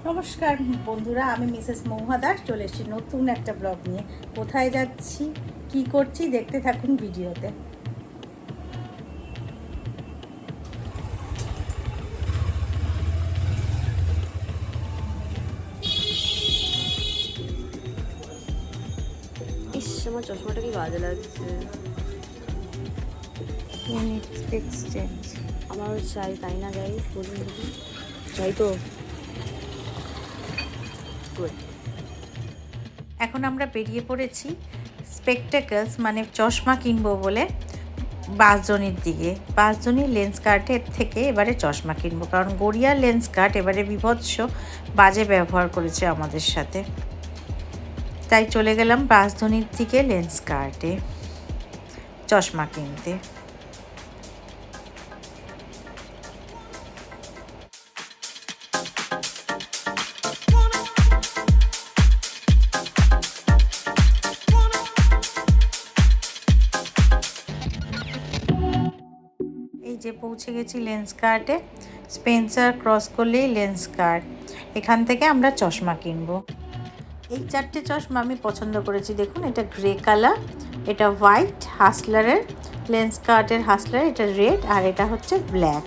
নমস্কার বন্ধুরা, আমি মিসেস মহুয়া দাস চলে এসেছি নতুন একটা ব্লগ নিয়ে। কোথায় যাচ্ছি, কি করছি দেখতে থাকুন ভিডিওতে। ইস, আমার চশমাটা কি বাজে লাগছে। আমারও চাই, তাই না? যাই বলুন দেখি, চাই তো। এখন আমরা বেরিয়ে পড়েছি স্পেকটেকলস মানে চশমা কিনবো বলে বাঁশজনির দিকে। বাঁশজনির লেন্স কার্টের থেকে এবারে চশমা কিনবো, কারণ গড়িয়ার লেন্স কার্ট এবারে বিভৎস বাজে ব্যবহার করেছে আমাদের সাথে। তাই চলে গেলাম বাঁশজনির দিকে লেন্স কার্টে চশমা কিনতে। এই যে পৌঁছে গেছি লেন্স কার্টে। স্পেন্সার ক্রস করলেই লেন্স কার্ট, এখান থেকে আমরা চশমা কিনবো। এই চারটে চশমা আমি পছন্দ করেছি। দেখুন, এটা গ্রে কালার, এটা হোয়াইট হাসলারের লেন্স কার্টের হাসলার, এটা রেড, আর এটা হচ্ছে ব্ল্যাক।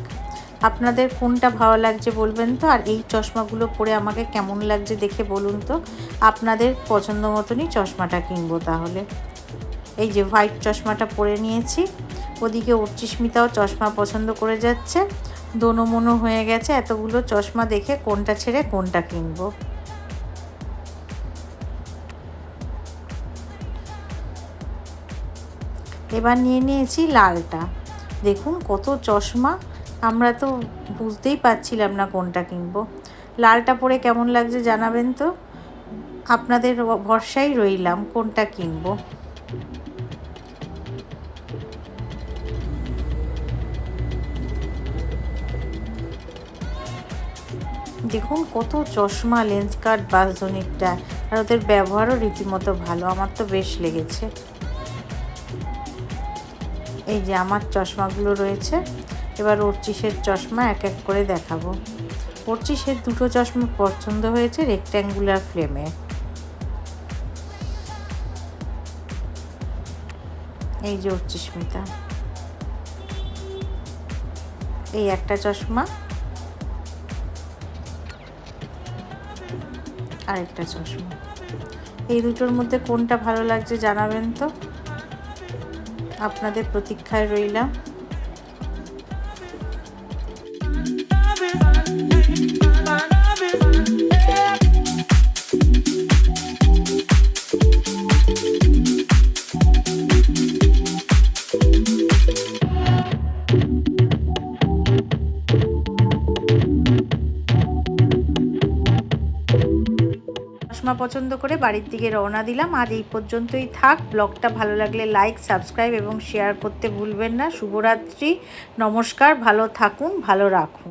আপনাদের কোনটা ভালো লাগছে বলবেন তো, আর এই চশমাগুলো পরে আমাকে কেমন লাগছে দেখে বলুন তো। আপনাদের পছন্দ মতনই চশমাটা কিনবো তাহলে। এই যে হোয়াইট চশমাটা পরে নিয়েছি, ওদিকে অর্চিস্মিতাও চশমা পছন্দ করে যাচ্ছে। দোনো মনো হয়ে গেছে এতগুলো চশমা দেখে কোনটা ছেড়ে কোনটা কিনবো। এবার নিয়ে নিয়েছি লালটা। দেখুন কত চশমা, আমরা তো বুঝতেই পারছিলাম না কোনটা কিনবো। লালটা পরে কেমন লাগছে জানাবেন তো। আপনাদের ভরসায় রইলাম কোনটা কিনবো। দেখুন কত চশমা লেন্স কার্ট বাঁশজনিরটা, আর ওদের ব্যবহারও রীতিমতো ভালো, আমার তো বেশ লেগেছে। এই যে আমার চশমাগুলো রয়েছে, এবার অর্চিসের চশমা এক এক করে দেখাবো। অর্চিসের দুটো চশমা পছন্দ হয়েছে রেক্ট্যাঙ্গুলার ফ্রেমে। এই যে অর্চিস্মিতা, এই একটা চশমা, আর একটা চশমা। এই দুটোর মধ্যে কোনটা ভালো লাগছে জানাবেন তো। আপনাদের প্রতীক্ষায় রইলাম। চশমা পছন্দ করে বাড়ির দিকে রওনা দিলাম। আজ এই পর্যন্তই থাক। ব্লগটা ভালো লাগলে লাইক, সাবস্ক্রাইব এবং শেয়ার করতে ভুলবেন না। শুভরাত্রি, নমস্কার, ভালো থাকুন, ভালো রাখুন।